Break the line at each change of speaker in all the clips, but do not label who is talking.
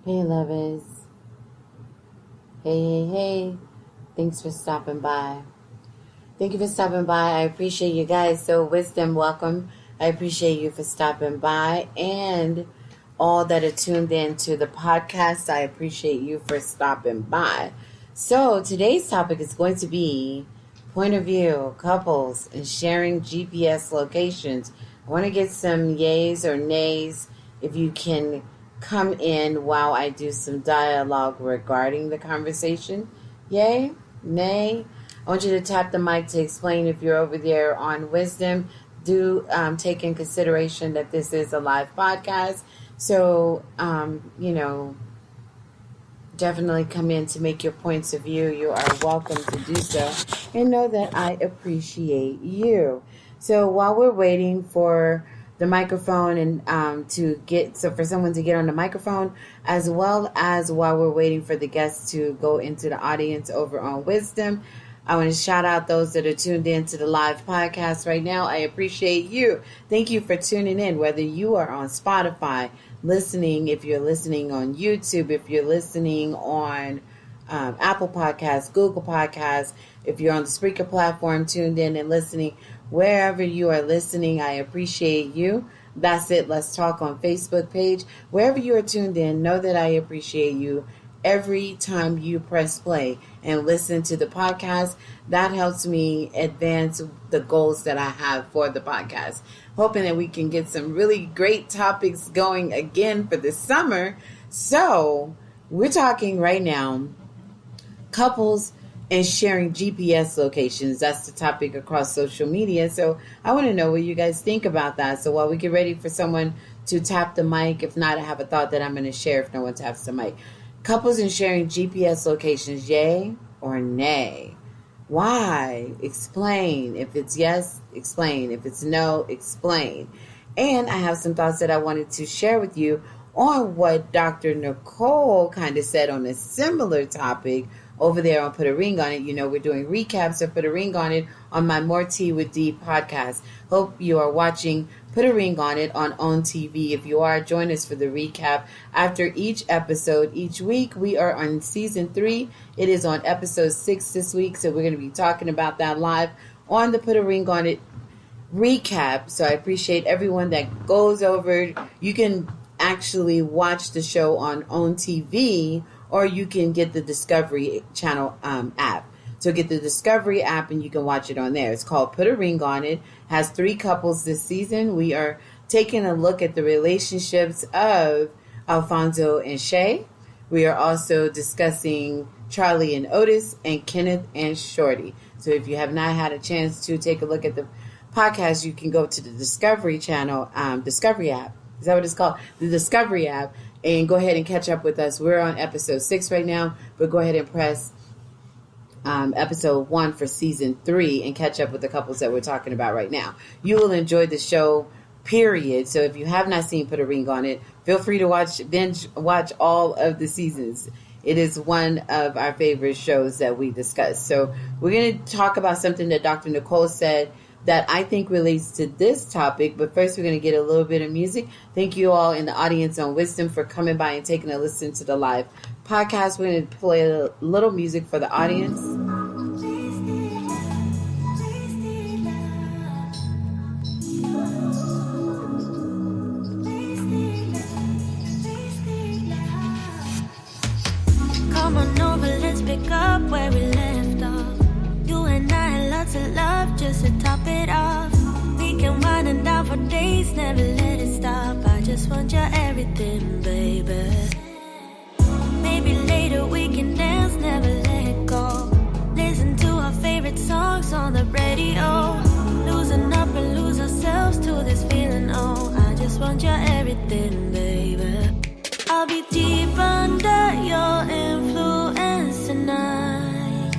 Hey, lovers. Hey. Thanks for stopping by. Thank you for stopping by. I appreciate you guys. So, Wisdom, welcome. I appreciate you for stopping by and all that are tuned in to the podcast. I appreciate you for stopping by. So, today's topic is going to be point of view, couples, and sharing GPS locations. I want to get some yays or nays if you can come in while I do some dialogue regarding the conversation. Yay? Nay? I want you to tap the mic to explain if you're over there on Wisdom. Do take in consideration that this is a live podcast. So, definitely come in to make your points of view. You are welcome to do so. And know that I appreciate you. So while we're waiting for the microphone and for someone to get on the microphone, as well as while we're waiting for the guests to go into the audience over on Wisdom, I want to shout out those that are tuned in to the live podcast right now. I appreciate you. Thank you for tuning in, whether you are on Spotify, listening, if you're listening on YouTube, if you're listening on Apple Podcasts, Google Podcasts, if you're on the Spreaker platform, tuned in and listening, wherever you are listening, I appreciate you. That's it. Let's Talk on Facebook page. Wherever you are tuned in, know that I appreciate you. Every time you press play and listen to the podcast, that helps me advance the goals that I have for the podcast. Hoping that we can get some really great topics going again for the summer. So we're talking right now, couples and sharing GPS locations. That's the topic across social media. So I want to know what you guys think about that. So while we get ready for someone to tap the mic, if not, I have a thought that I'm going to share if no one taps the mic. Couples and sharing GPS locations, yay or nay? Why? Explain. If it's yes, explain. If it's no, explain. And I have some thoughts that I wanted to share with you on what Dr. Nicole kind of said on a similar topic over there on Put a Ring on It. You know, we're doing recaps of Put a Ring on It on my More Tea with D podcast. Hope you are watching Put a Ring on It on OWN TV. If you are, join us for the recap after each episode. Each week, we are on season 3. It is on episode 6 this week, so we're going to be talking about that live on the Put a Ring on It recap. So I appreciate everyone that goes over. You can actually watch the show on OWN TV, or you can get the Discovery Channel app. So get the Discovery app and you can watch it on there. It's called Put a Ring on It. Has 3 couples this season. We are taking a look at the relationships of Alfonso and Shay. We are also discussing Charlie and Otis and Kenneth and Shorty. So if you have not had a chance to take a look at the podcast, you can go to the Discovery Channel, Discovery app. Is that what it's called? The Discovery app. And go ahead and catch up with us. We're on episode 6 right now, but go ahead and press episode 1 for season 3 and catch up with the couples that we're talking about right now. You will enjoy the show, period. So if you have not seen Put a Ring on It, feel free to binge watch all of the seasons. It is one of our favorite shows that we discuss. So we're going to talk about something that Dr. Nicole said that I think relates to this topic. But first, we're going to get a little bit of music. Thank you all in the audience on Wisdom for coming by and taking a listen to the live podcast. We're going to play a little music for the audience.
Come on over, let's pick up where we left off. You and I had lots of love just to top it off. We can wind it down for days, never let it stop. I just want your everything, baby. Maybe later we can dance, never let go. Listen to our favorite songs on the radio. Losing up and lose ourselves to this feeling, oh. I just want your everything, baby. I'll be deep under your influence tonight.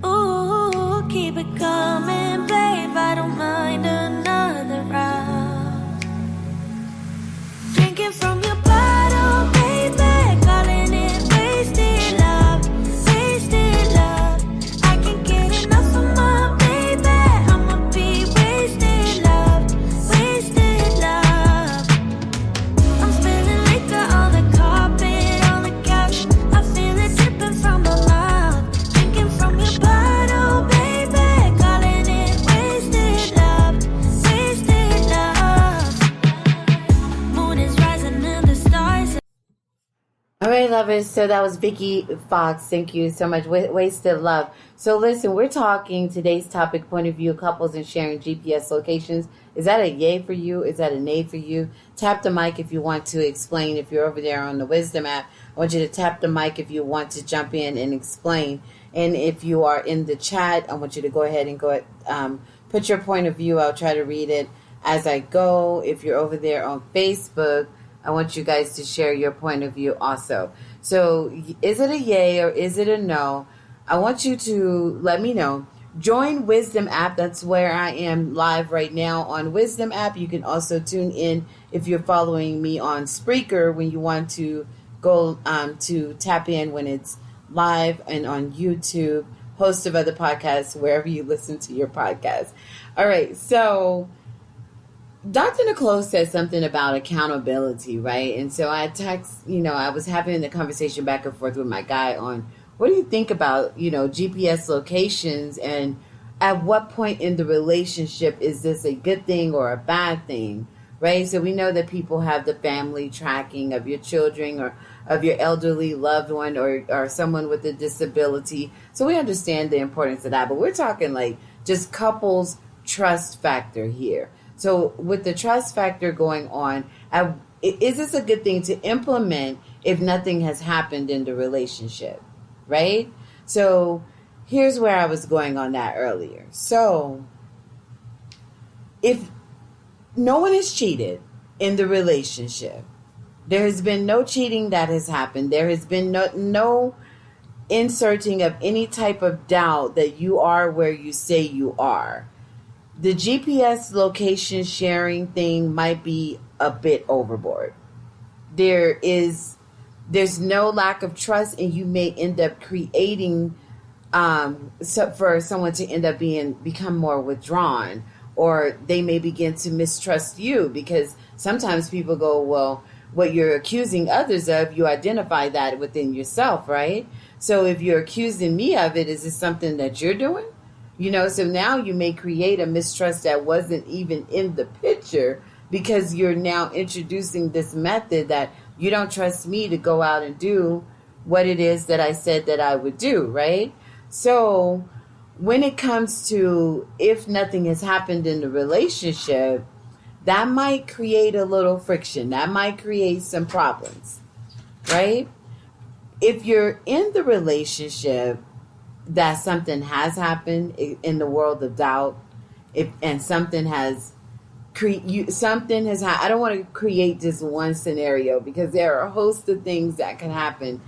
Ooh, keep it coming, babe. I don't mind another round. Drinking from your bottle, baby. Calling it wasted love, wasted love. I can't get enough of my baby. I'ma be wasted love, wasted love. I'm spilling liquor on the carpet.
All right, lovers. So that was Vicky Fox. Thank you so much. Wasted love. So listen, we're talking today's topic, point of view, couples and sharing GPS locations. Is that a yay for you? Is that a nay for you? Tap the mic if you want to explain. If you're over there on the Wisdom app, I want you to tap the mic if you want to jump in and explain. And if you are in the chat, I want you to go ahead and put your point of view. I'll try to read it as I go. If you're over there on Facebook, I want you guys to share your point of view also. So is it a yay or is it a no? I want you to let me know. Join Wisdom app. That's where I am live right now on Wisdom app. You can also tune in if you're following me on Spreaker when you want to go to tap in when it's live, and on YouTube, host of other podcasts, wherever you listen to your podcast. All right, so Dr. Nicole said something about accountability, right? And so I I was having the conversation back and forth with my guy on what do you think about, GPS locations, and at what point in the relationship is this a good thing or a bad thing, right? So we know that people have the family tracking of your children or of your elderly loved one or someone with a disability. So we understand the importance of that, but we're talking like just couples trust factor here. So with the trust factor going on, is this a good thing to implement if nothing has happened in the relationship, right? So here's where I was going on that earlier. So if no one has cheated in the relationship, there has been no cheating that has happened. There has been no inserting of any type of doubt that you are where you say you are. The GPS location sharing thing might be a bit overboard. There's no lack of trust, and you may end up creating for someone to end up become more withdrawn, or they may begin to mistrust you, because sometimes people go, well, what you're accusing others of, you identify that within yourself, right? So if you're accusing me of it, is it something that you're doing? So now you may create a mistrust that wasn't even in the picture, because you're now introducing this method that you don't trust me to go out and do what it is that I said that I would do, right? So when it comes to if nothing has happened in the relationship, that might create a little friction. That might create some problems, right? If you're in the relationship that something has happened in the world of doubt, and something has I don't want to create just one scenario, because there are a host of things that can happen.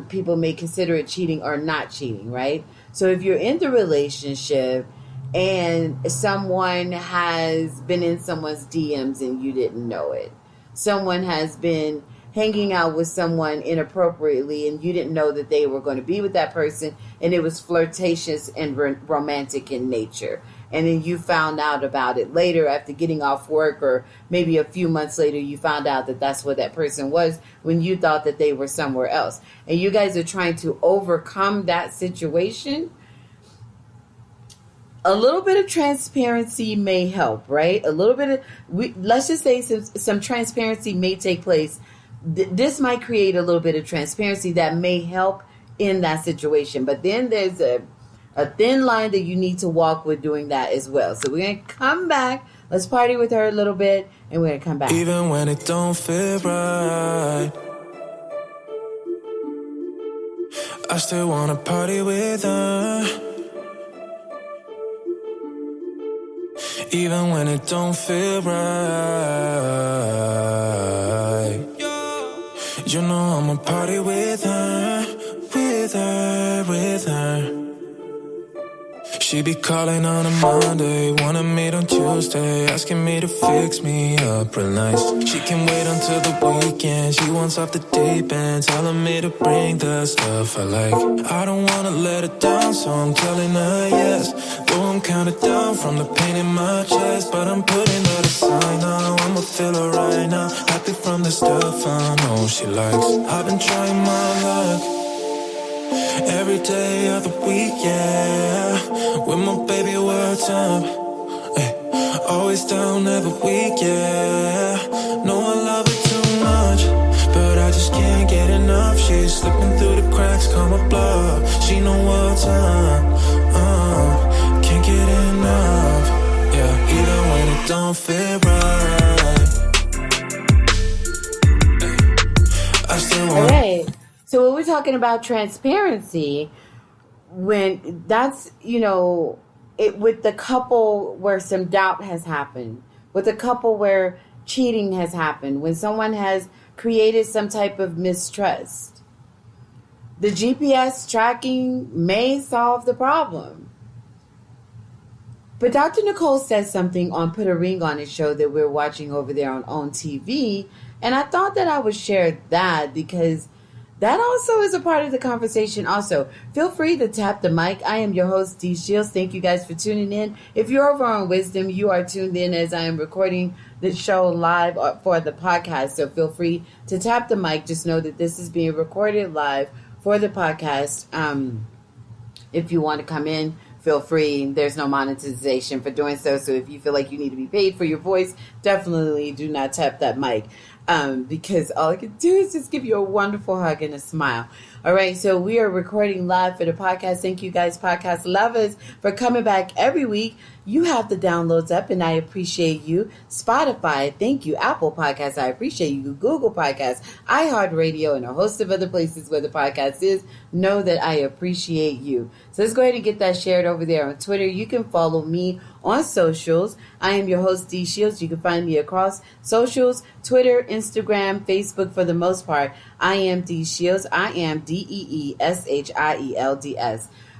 People may consider it cheating or not cheating, right? So if you're in the relationship and someone has been in someone's DMs and you didn't know it, someone has been hanging out with someone inappropriately and you didn't know that they were going to be with that person, and it was flirtatious and romantic in nature, and then you found out about it later after getting off work, or maybe a few months later you found out that that's what that person was when you thought that they were somewhere else, and you guys are trying to overcome that situation. A little bit of transparency may help, right? A little bit of, let's just say some transparency may take place. This might create a little bit of transparency that may help in that situation. But then there's a thin line that you need to walk with doing that as well. So we're going to come back. Let's party with her a little bit, and we're going to come back.
Even when it don't feel right, I still want to party with her. Even when it don't feel right, you know I'ma party with her, with her, with her. She be calling on a Monday, wanna meet on Tuesday, asking me to fix me up real nice. She can wait until the weekend, she wants off the deep end, telling me to bring the stuff I like. I don't wanna let her down, so I'm telling her yes. Though I'm kinda down from the pain in my chest, but I'm putting her aside now. I'ma feel her right now, happy from the stuff I know she likes. I've been trying my luck every day of the week, yeah. With my baby, what's up? Ay, always down every week, yeah. Know I love her too much, but I just can't get enough. max, come a blood. She know what's up. Can't get enough. Yeah, even when it don't fit right. I still
All
want.
right. So when we're talking about transparency, when that's, it with the couple where some doubt has happened, with a couple where cheating has happened, when someone has created some type of mistrust, the GPS tracking may solve the problem. But Dr. Nicole says something on Put a Ring on It show that we're watching over there on TV, and I thought that I would share that because that also is a part of the conversation. Also, feel free to tap the mic. I am your host, Dee Shields. Thank you guys for tuning in. If you're over on Wisdom, you are tuned in as I am recording the show live for the podcast. So feel free to tap the mic. Just know that this is being recorded live for the podcast. If you want to come in, feel free. There's no monetization for doing so. So if you feel like you need to be paid for your voice, definitely do not tap that mic. Because all I can do is just give you a wonderful hug and a smile. All right, so we are recording live for the podcast. Thank you guys, podcast lovers, for coming back every week. You have the downloads up, and I appreciate you. Spotify, thank you. Apple Podcasts, I appreciate you. Google Podcasts, iHeartRadio, and a host of other places where the podcast is. Know that I appreciate you. So let's go ahead and get that shared over there on Twitter. You can follow me on socials. I am your host, Dee Shields. You can find me across socials, Twitter, Instagram, Facebook for the most part. I am Dee Shields. I am DeeShields.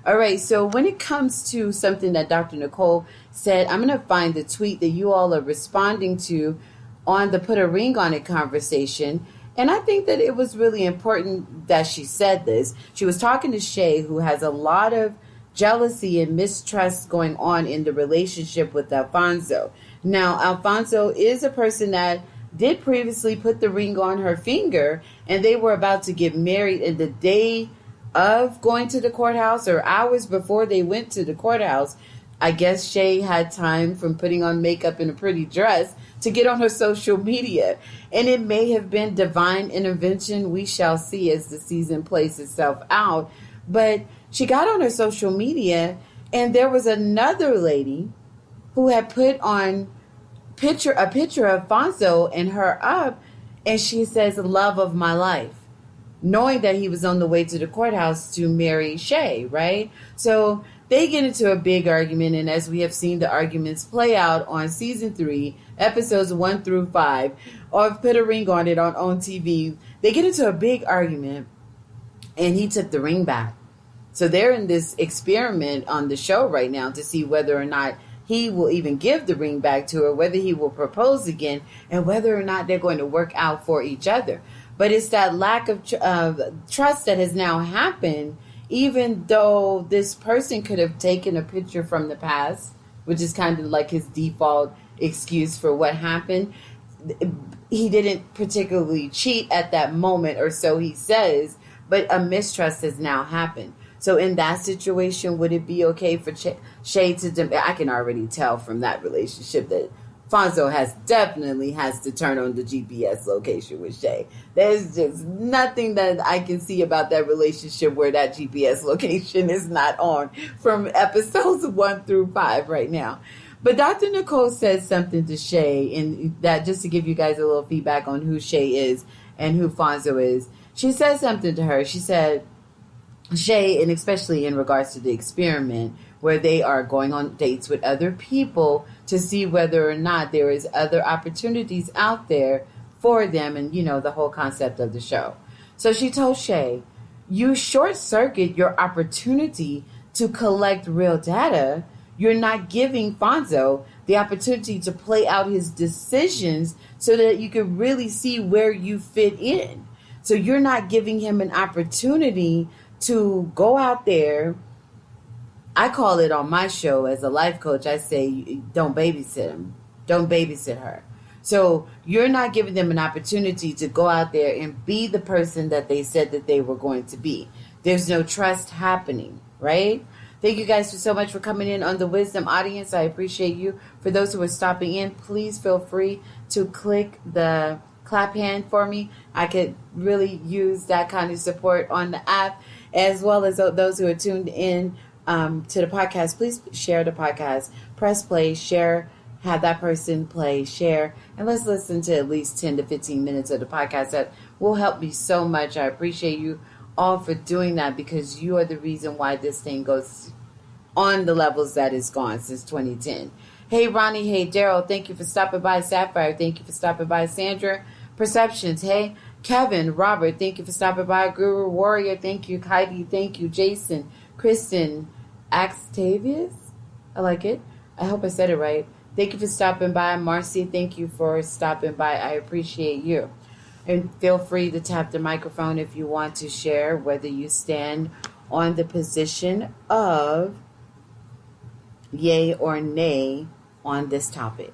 All right, so when it comes to something that Dr. Nicole said, I'm going to find the tweet that you all are responding to on the Put a Ring on It conversation. And I think that it was really important that she said this. She was talking to Shay, who has a lot of jealousy and mistrust going on in the relationship with Alfonso. Now, Alfonso is a person that did previously put the ring on her finger, and they were about to get married in the day of going to the courthouse or hours before they went to the courthouse. I guess Shay had time from putting on makeup and a pretty dress to get on her social media. And it may have been divine intervention. We shall see as the season plays itself out. But she got on her social media, and there was another lady who had put on a picture of Alfonso and her up, and she says, "Love of my life," knowing that he was on the way to the courthouse to marry Shay, right? So they get into a big argument, and as we have seen the arguments play out on season 3, episodes 1 through 5, or Put a Ring on It on TV, they get into a big argument, and he took the ring back. So they're in this experiment on the show right now to see whether or not he will even give the ring back to her, whether he will propose again, and whether or not they're going to work out for each other. But it's that lack of trust that has now happened, even though this person could have taken a picture from the past, which is kind of like his default excuse for what happened. He didn't particularly cheat at that moment, or so he says, but a mistrust has now happened. So in that situation, would it be okay for Shay to... I can already tell from that relationship that Fonzo definitely has to turn on the GPS location with Shay. There's just nothing that I can see about that relationship where that GPS location is not on from episodes 1 through 5 right now. But Dr. Nicole says something to Shay, and that just to give you guys a little feedback on who Shay is and who Fonzo is. She said something to her. She said, Shay, and especially in regards to the experiment where they are going on dates with other people to see whether or not there is other opportunities out there for them, and the whole concept of the show. So she told Shay, you short circuit your opportunity to collect real data. You're not giving Fonzo the opportunity to play out his decisions so that you can really see where you fit in. So you're not giving him an opportunity to go out there. I call it on my show as a life coach, I say, don't babysit him. Don't babysit her. So you're not giving them an opportunity to go out there and be the person that they said that they were going to be. There's no trust happening, right? Thank you guys so much for coming in on the Wisdom audience. I appreciate you. For those who are stopping in, please feel free to click the clap hand for me. I could really use that kind of support on the app. as well as those who are tuned in to the podcast. Please share the podcast. Press play, share, have that person play, share, and let's listen to at least 10 to 15 minutes of the podcast. That will help me so much. I appreciate you all for doing that, because you are the reason why this thing goes on the levels that it's gone since 2010. Hey, Ronnie. Hey, Daryl. Thank you for stopping by. Sapphire. Thank you for stopping by. Sandra. Perceptions. Hey, Kevin. Robert. Thank you for stopping by. Guru Warrior. Thank you. Heidi. Thank you. Jason. Kristen. Axtavius. I like it. I hope I said it right. Thank you for stopping by. Marcy, thank you for stopping by. I appreciate you. And feel free to tap the microphone if you want to share whether you stand on the position of yay or nay on this topic.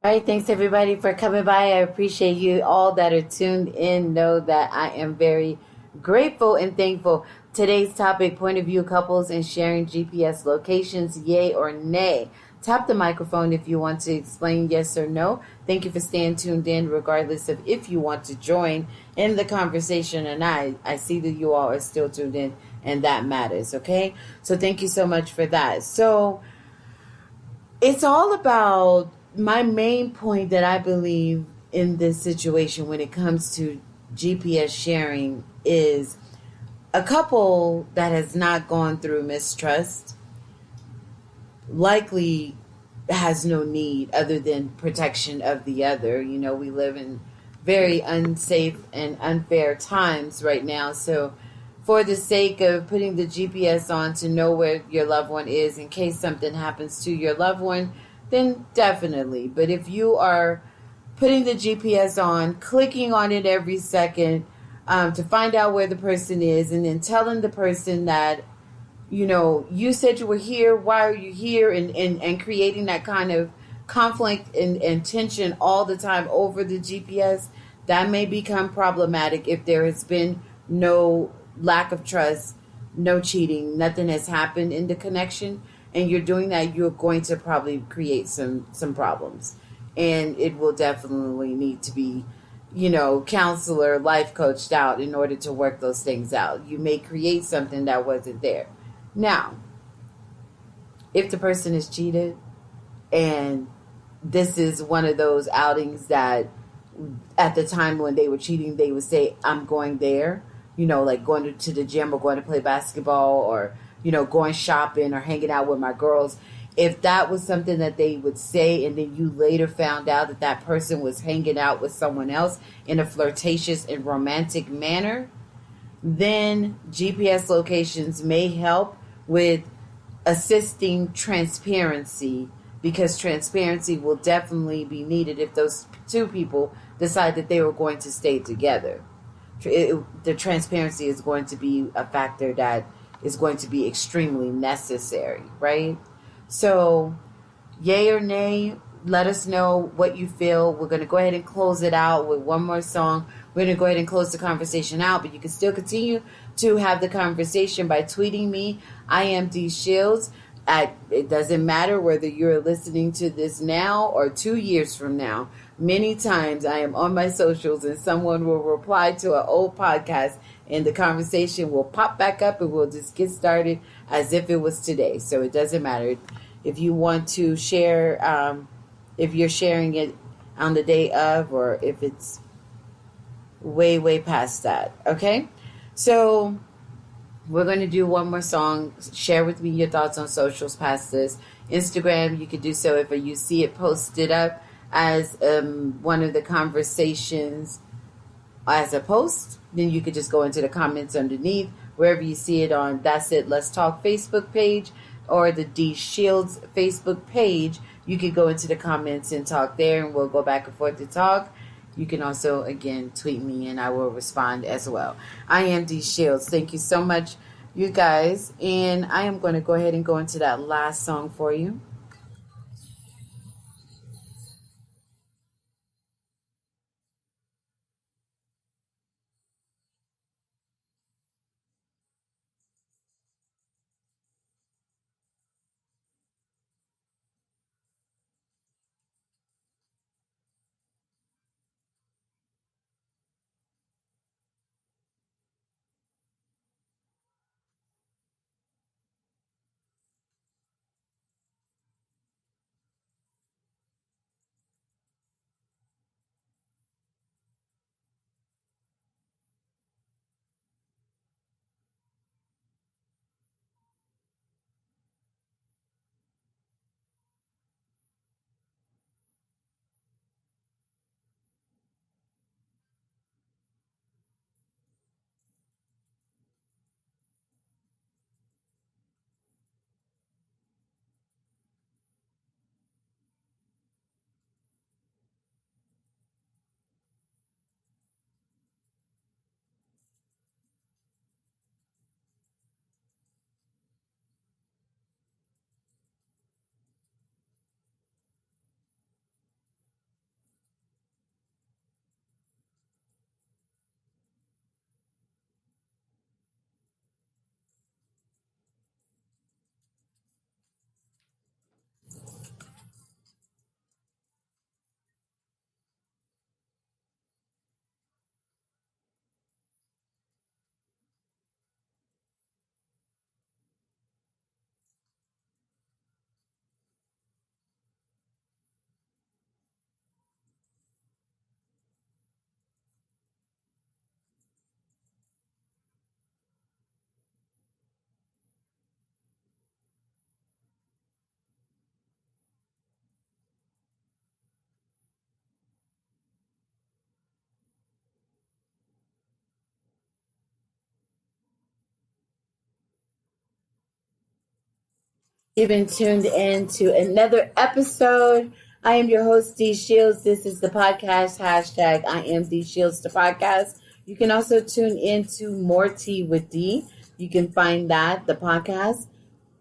All right, thanks everybody for coming by. I appreciate you all that are tuned in. Know that I am very grateful and thankful. Today's topic, point of view couples and sharing GPS locations, yay or nay. Tap the microphone if you want to explain yes or no. Thank you for staying tuned in regardless of if you want to join in the conversation or not. I see that you all are still tuned in and that matters, okay? So thank you so much for that. So it's all about my main point that I believe in this situation when it comes to GPS sharing is a couple that has not gone through mistrust likely has no need other than protection of the other. You know, we live in very unsafe and unfair times right now. So for the sake of putting the GPS on to know where your loved one is in case something happens to your loved one, then definitely. But if you are putting the GPS on, clicking on it every second to find out where the person is, and then telling the person that, you know, you said you were here, why are you here, and creating that kind of conflict and tension all the time over the GPS, that may become problematic if there has been no lack of trust, no cheating, nothing has happened in the connection, and you're doing that, you're going to probably create some problems. And it will definitely need to be, you know, counselor, life coached out in order to work those things out. You may create something that wasn't there. Now, if the person is cheated and this is one of those outings that at the time when they were cheating, they would say, I'm going there, you know, like going to the gym or going to play basketball or going shopping or hanging out with my girls. If that was something that they would say and then you later found out that that person was hanging out with someone else in a flirtatious and romantic manner, then GPS locations may help with assisting transparency, because transparency will definitely be needed if those two people decide that they were going to stay together. The transparency is going to be a factor that is going to be extremely necessary, right? So, yay or nay, let us know what you feel. We're going to go ahead and close it out with one more song. We're going to go ahead and close the conversation out, but you can still continue to have the conversation by tweeting me, iamdeeshields. It doesn't matter whether you're listening to this now or 2 years from now. Many times I am on my socials and someone will reply to an old podcast and the conversation will pop back up and we'll just get started as if it was today. So it doesn't matter. If you want to share, if you're sharing it on the day of, or if it's way, way past that. Okay? So we're going to do one more song. Share with me your thoughts on socials past this. Instagram, you could do so if you see it posted up as one of the conversations as a post. Then you could just go into the comments underneath. Wherever you see it on That's It, Let's Talk Facebook page or the D Shields Facebook page, you could go into the comments and talk there, and we'll go back and forth to talk. You can also, again, tweet me, and I will respond as well. I am D Shields. Thank you so much, you guys. And I am going to go ahead and go into that last song for you. You've been tuned in to another episode. I am your host, D Shields. This is the podcast, hashtag I am D Shields, the podcast. You can also tune in to More Tea with D. You can find that, the podcast,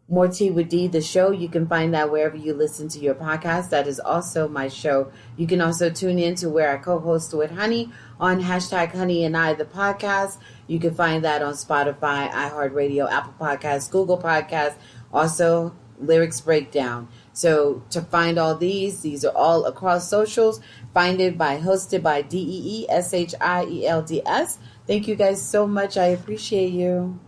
More Tea with D, the show. You can find that wherever you listen to your podcast. That is also my show. You can also tune in to where I co-host with Honey on hashtag Honey and I, the podcast. You can find that on Spotify, iHeartRadio, Apple Podcasts, Google Podcasts, also Lyrics Breakdown. So to find all these are all across socials. Find it by hosted by DEESHIELDS. Thank you guys so much. I appreciate you.